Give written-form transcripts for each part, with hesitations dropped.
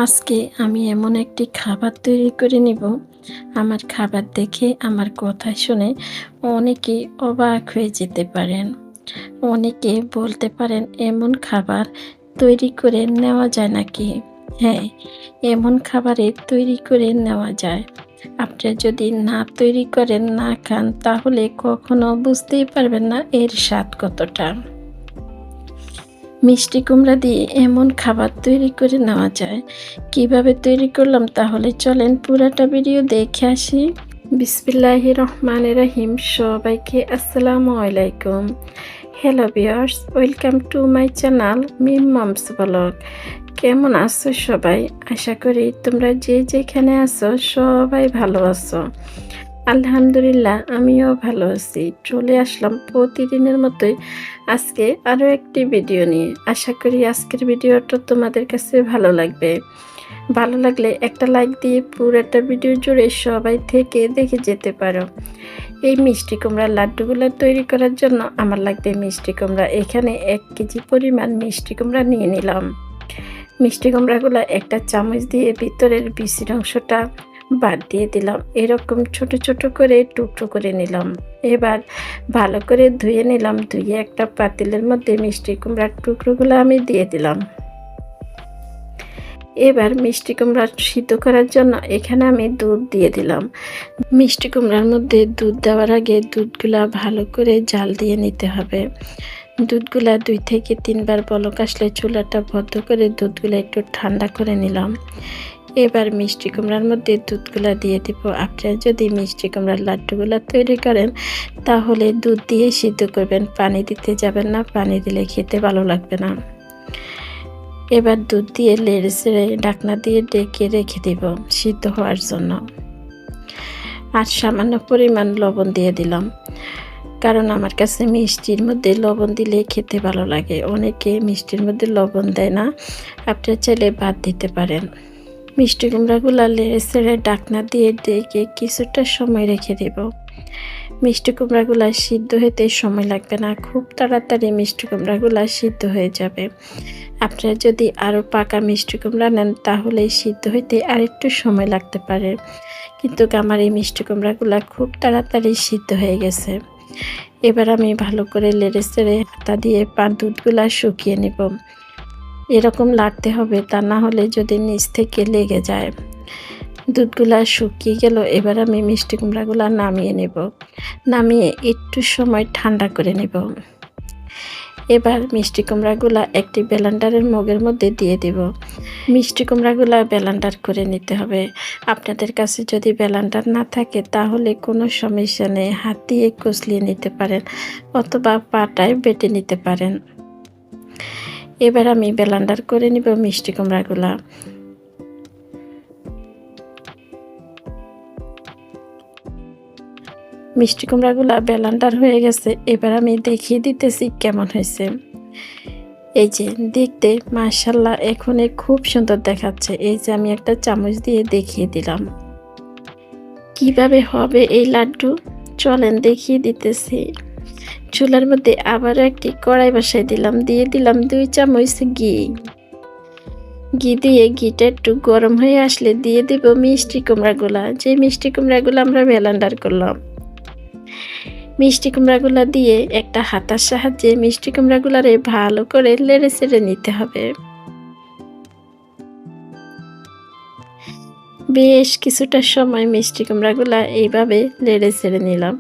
আজকে আমি এমন একটি খাবার তৈরি করে নিব, আমার খাবার দেখে আমার কথা শুনে অনেকেই অবাক হয়ে যেতে পারেন। অনেকে বলতে পারেন এমন খাবার তৈরি করে নেওয়া যায় নাকি? হ্যাঁ, এমন খাবারে তৈরি করে নেওয়া যায়। আপনারা যদি না তৈরি করেন, না খান তাহলে কখনো বুঝতেই পারবেন না এর স্বাদ কতটা। মিষ্টি কুমড়া দিয়ে এমন খাবার তৈরি করে নেওয়া যায়। কিভাবে তৈরি করলাম তাহলে চলেন পুরাটা ভিডিও দেখে আসি। বিসমিল্লাহির রহমানির রহিম। সবাইকে আসসালামু আলাইকুম। Hello viewers, welcome to my channel Mim mom's blog. কেমন আছো সবাই? আশা করি তোমরা যে যেখানে আছো সবাই ভালো আছো। আলহামদুলিল্লাহ, আমিও ভালো আছি। চলে আসলাম প্রতিদিনের মতোই আজকে আরও একটি ভিডিও নিয়ে। আশা করি আজকের ভিডিওটা তোমাদের কাছে ভালো লাগবে। ভালো লাগলে একটা লাইক দিয়ে পুরোটা ভিডিও জুড়ে সবাই থেকে দেখে যেতে পারো। এই মিষ্টি কুমড়ার লাড্ডুগুলো তৈরি করার জন্য আমার লাগবে মিষ্টি কুমড়া। এখানে 1 কেজি পরিমাণ মিষ্টি কুমড়া নিয়ে নিলাম। মিষ্টি কুমড়াগুলো একটা চামচ দিয়ে ভিতরের বিচির অংশটা বাদ দিয়ে দিলাম। এরকম ছোট ছোট করে টুকরো করে নিলাম। এবার ভালো করে ধুয়ে নিলাম। ধুয়ে একটা পাতিলের মধ্যে মিষ্টি কুমড়ার টুকরোগুলো আমি দিয়ে দিলাম। এবার মিষ্টি কুমড়া সিদ্ধ করার জন্য এখানে আমি দুধ দিয়ে দিলাম। মিষ্টি কুমড়ার মধ্যে দুধ দেওয়ার আগে দুধগুলা ভালো করে জাল দিয়ে নিতে হবে। দুধগুলা 2 থেকে 3 বার বলক আসলে চুলাটা বন্ধ করে দুধগুলা একটু ঠান্ডা করে নিলাম। এবার মিষ্টি কুমড়ার মধ্যে দুধগুলা দিয়ে দিব। আপনারা যদি মিষ্টি কুমড়ার লাড্ডুগুলা তৈরি করেন তাহলে দুধ দিয়ে সিদ্ধ করবেন, পানি দিতে যাবেন না, পানি দিলে খেতে ভালো লাগবে না। এবার দুধ দিয়ে নেড়ে চেড়ে ঢাকনা দিয়ে ঢেকে রেখে দিব সিদ্ধ হওয়ার জন্য। আর সামান্য পরিমাণ লবণ দিয়ে দিলাম, কারণ আমার কাছে মিষ্টির মধ্যে লবণ দিলে খেতে ভালো লাগে। অনেকে মিষ্টির মধ্যে লবণ দেয় না, আপনারা চাইলে বাদ দিতে পারেন। মিষ্টি কুমড়াগুলো নেড়ে চেড়ে ঢাকনা দিয়ে ঢেকে কিছুটা সময় রেখে দেব। মিষ্টি কুমড়াগুলো সিদ্ধ হতে সময় লাগবে না, খুব তাড়াতাড়ি মিষ্টি কুমড়াগুলো সিদ্ধ হয়ে যাবে। আপনারা যদি আরও পাকা মিষ্টি কুমড়া নেন তাহলে সিদ্ধ হইতে আরেকটু সময় লাগতে পারে, কিন্তু আমার এই মিষ্টি কুমড়াগুলো খুব তাড়াতাড়ি সিদ্ধ হয়ে গেছে। এবার আমি ভালো করে নেড়ে চেড়ে হাতা দিয়ে দুধগুলা শুকিয়ে নেব। এরকম লাড়তে হবে, তা না হলে যদি নিচ থেকে লেগে যায়। দুধগুলা শুকিয়ে গেল। এবার আমি মিষ্টি কুমড়াগুলা নামিয়ে নেব। নামিয়ে একটু সময় ঠান্ডা করে নেব। এবার মিষ্টি কুমড়াগুলা একটি ব্লেন্ডারের মগের মধ্যে দিয়ে দেব। মিষ্টি কুমড়াগুলা ব্লেন্ডার করে নিতে হবে। আপনাদের কাছে যদি ব্লেন্ডার না থাকে তাহলে কোনো সমস্যা নেই, হাত দিয়ে কচলিয়ে নিতে পারেন অথবা পাটায় বেটে নিতে পারেন। এবার আমি ব্লেন্ডার করে নিব মিষ্টি কুমড়াগুলা। মিষ্টি কুমড়াগুলা ব্লেন্ডার হয়ে গেছে। এবার আমি দেখিয়ে দিতেছি কেমন হয়েছে। এই যে দেখতে মাশাআল্লাহ এখন খুব সুন্দর দেখাচ্ছে। এই যে আমি একটা চামচ দিয়ে দেখিয়ে দিলাম কিভাবে হবে এই লাড্ডু। চলেন দেখিয়ে দিতেছি। চুলার মধ্যে আবারও একটি কড়াই বসাই দিলাম। দিয়ে দিলাম 2 চামচ ঘি। ঘি দিয়ে ঘিটা একটু গরম হয়ে আসলে দিয়ে দেব মিষ্টি কুমড়াগুলা, যে মিষ্টি কুমড়াগুলো আমরা ব্লেন্ডার করলাম। মিষ্টি কুমড়াগুলা দিয়ে একটা হাতার সাহায্যে মিষ্টি কুমড়াগুলারে ভালো করে নেড়ে চেড়ে নিতে হবে। বেশ কিছুটা সময় মিষ্টি কুমড়াগুলা এইভাবে নেড়ে চেড়ে নিলাম।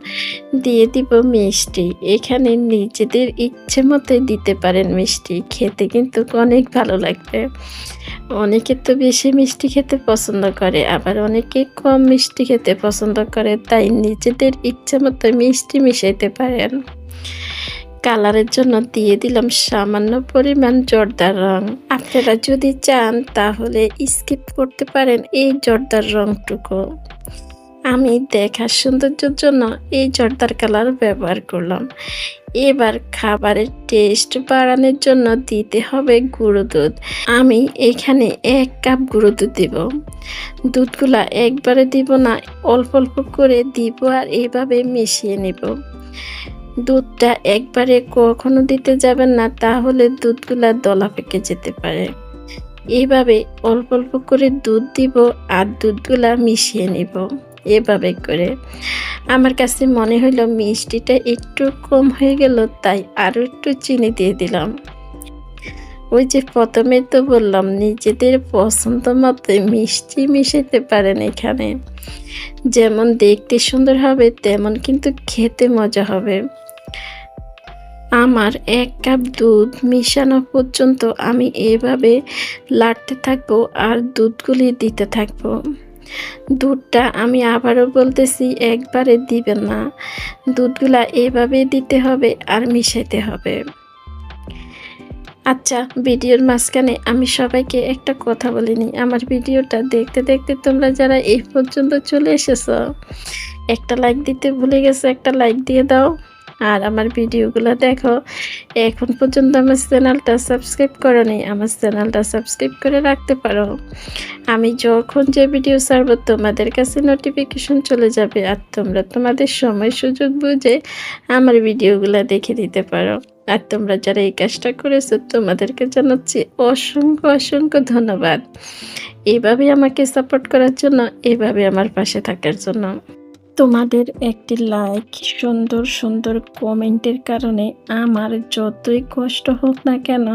দিয়ে দিব মিষ্টি। এখানে নিজেদের ইচ্ছে মতোই দিতে পারেন মিষ্টি, খেতে কিন্তু অনেক ভালো লাগবে। অনেকে তো বেশি মিষ্টি খেতে পছন্দ করে, আবার অনেকে কম মিষ্টি খেতে পছন্দ করে, তাই নিজেদের ইচ্ছে মতো মিষ্টি মিশাইতে পারেন। কালারের জন্য দিয়ে দিলাম সামান্য পরিমাণ জর্দার রং। আপনারা যদি চান তাহলে স্কিপ করতে পারেন এই জর্দার রংটুকু। আমি দেখার সৌন্দর্যের জন্য এই জর্দার কালার ব্যবহার করলাম। এবার খাবারের টেস্ট বাড়ানোর জন্য দিতে হবে গুঁড়ো দুধ। আমি এখানে 1 কাপ গুঁড়ো দুধ দেব। দুধগুলা একবারে দিব না, অল্প অল্প করে দিব আর এইভাবে মিশিয়ে নেব। দুধটা একবারে কখনো দিতে যাবেন না, তাহলে দুধগুলা দলা পেকে যেতে পারে। এইভাবে অল্প অল্প করে দুধ দিব আর দুধগুলা মিশিয়ে নিব। এভাবে করে আমার কাছে মনে হইল মিষ্টিটা একটু কম হয়ে গেল, তাই আরও একটু চিনি দিয়ে দিলাম। ওই যে প্রথমে তো বললাম নিজেদের পছন্দ মতো মিষ্টি মিশাতে পারেন এখানে। যেমন দেখতে সুন্দর হবে তেমন কিন্তু খেতে মজা হবে। আমার 1 কাপ দুধ মিশানো পর্যন্ত আমি এভাবে লাড়তে থাকবো আর দুধগুলি দিতে থাকবো। দুধটা আমি আবারও বলতেছি একবারে দিবেন না, দুধগুলা এভাবে দিতে হবে আর মিশাইতে হবে। আচ্ছা, ভিডিওর মাঝখানে আমি সবাইকে একটা কথা বলিনি, আমার ভিডিওটা দেখতে দেখতে তোমরা যারা এই পর্যন্ত চলে এসেছো একটা লাইক দিতে ভুলে গেছো, একটা লাইক দিয়ে দাও। আর আমার ভিডিওগুলো দেখো, এখন পর্যন্ত আমার চ্যানেলটা সাবস্ক্রাইব করোনি, আমার চ্যানেলটা সাবস্ক্রাইব করে রাখতে পারো। আমি যখন যে ভিডিও ছাড়ব তোমাদের কাছে নোটিফিকেশন চলে যাবে আর তোমরা তোমাদের সময় সুযোগ বুঝে আমার ভিডিওগুলো দেখে দিতে পারো। আর তোমরা যারা এই কাজটা করেছো তোমাদেরকে জানাচ্ছি অসংখ্য অসংখ্য ধন্যবাদ, এভাবে আমাকে সাপোর্ট করার জন্য, এভাবে আমার পাশে থাকার জন্য। তোমাদের একটি লাইক, সুন্দর সুন্দর কমেন্টের কারণে আমার যতই কষ্ট হোক না কেন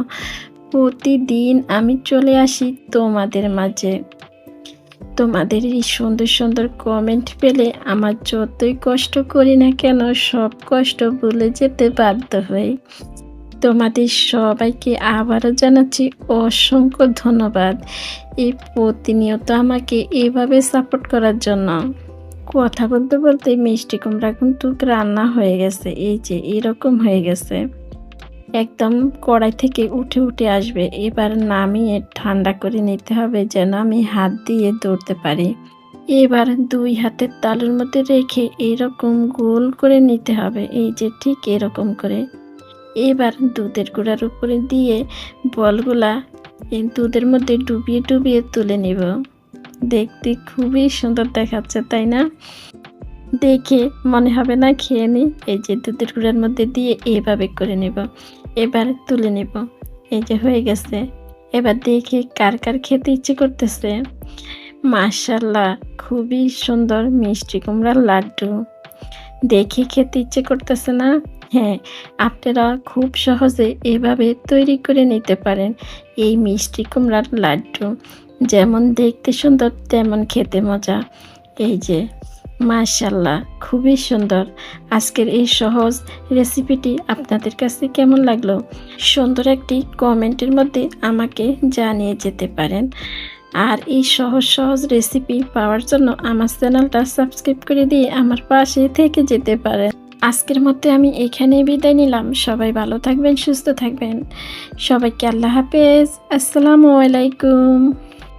প্রতিদিন আমি চলে আসি তোমাদের মাঝে। তোমাদের এই সুন্দর সুন্দর কমেন্ট পেলে আমার যতই কষ্ট করি না কেন সব কষ্ট ভুলে যেতে বাধ্য হই। তোমাদের সবাইকে আবারও জানাচ্ছি অসংখ্য ধন্যবাদ এই প্রতিনিয়ত আমাকে এভাবে সাপোর্ট করার জন্য। কথা বলতে বলতে মিষ্টি কুমড়া কিন্তু রান্না হয়ে গেছে, এই যে এরকম হয়ে গেছে, একদম কড়াই থেকে উঠে উঠে আসবে। এবার নামিয়ে ঠান্ডা করে নিতে হবে যেন আমি হাত দিয়ে ধরতে পারি। এবার 2 হাতের তালুর মধ্যে রেখে এরকম গোল করে নিতে হবে, এই যে ঠিক এরকম করে। এবার দুধের গুঁড়ার উপরে দিয়ে বলগুলা এই দুধের মধ্যে ডুবিয়ে ডুবিয়ে তুলে নিব। দেখতে খুবই সুন্দর দেখাচ্ছে, তাই না? দেখে মনে হবে না খেয়ে নিই। এই যে দুধের গুঁড়ার মধ্যে দিয়ে এভাবে করে নেব, এবার তুলে নেব। এই যে হয়ে গেছে। এবার দেখে কার কার খেতে ইচ্ছে করতেছে। মাশাআল্লাহ, খুবই সুন্দর মিষ্টি কুমড়ার লাড্ডু দেখে খেতে ইচ্ছে করতেছে না? হ্যাঁ, আপনারা খুব সহজে এভাবে তৈরি করে নিতে পারেন এই মিষ্টি কুমড়ার লাড্ডু। যেমন দেখতে সুন্দর তেমন খেতে মজা। এই যে মাশাআল্লাহ, খুবই সুন্দর। আজকের এই সহজ রেসিপিটি আপনাদের কাছে কেমন লাগলো সুন্দর একটি কমেন্টের মধ্যে আমাকে জানিয়ে যেতে পারেন। আর এই সহজ সহজ রেসিপি পাওয়ার জন্য আমার চ্যানেলটা সাবস্ক্রাইব করে দিয়ে আমার পাশে থেকে যেতে পারেন। আজকের মধ্যে আমি এখানেই বিদায় নিলাম। সবাই ভালো থাকবেন, সুস্থ থাকবেন। সবাইকে আল্লাহ হাফেজ, আসসালামু আলাইকুম।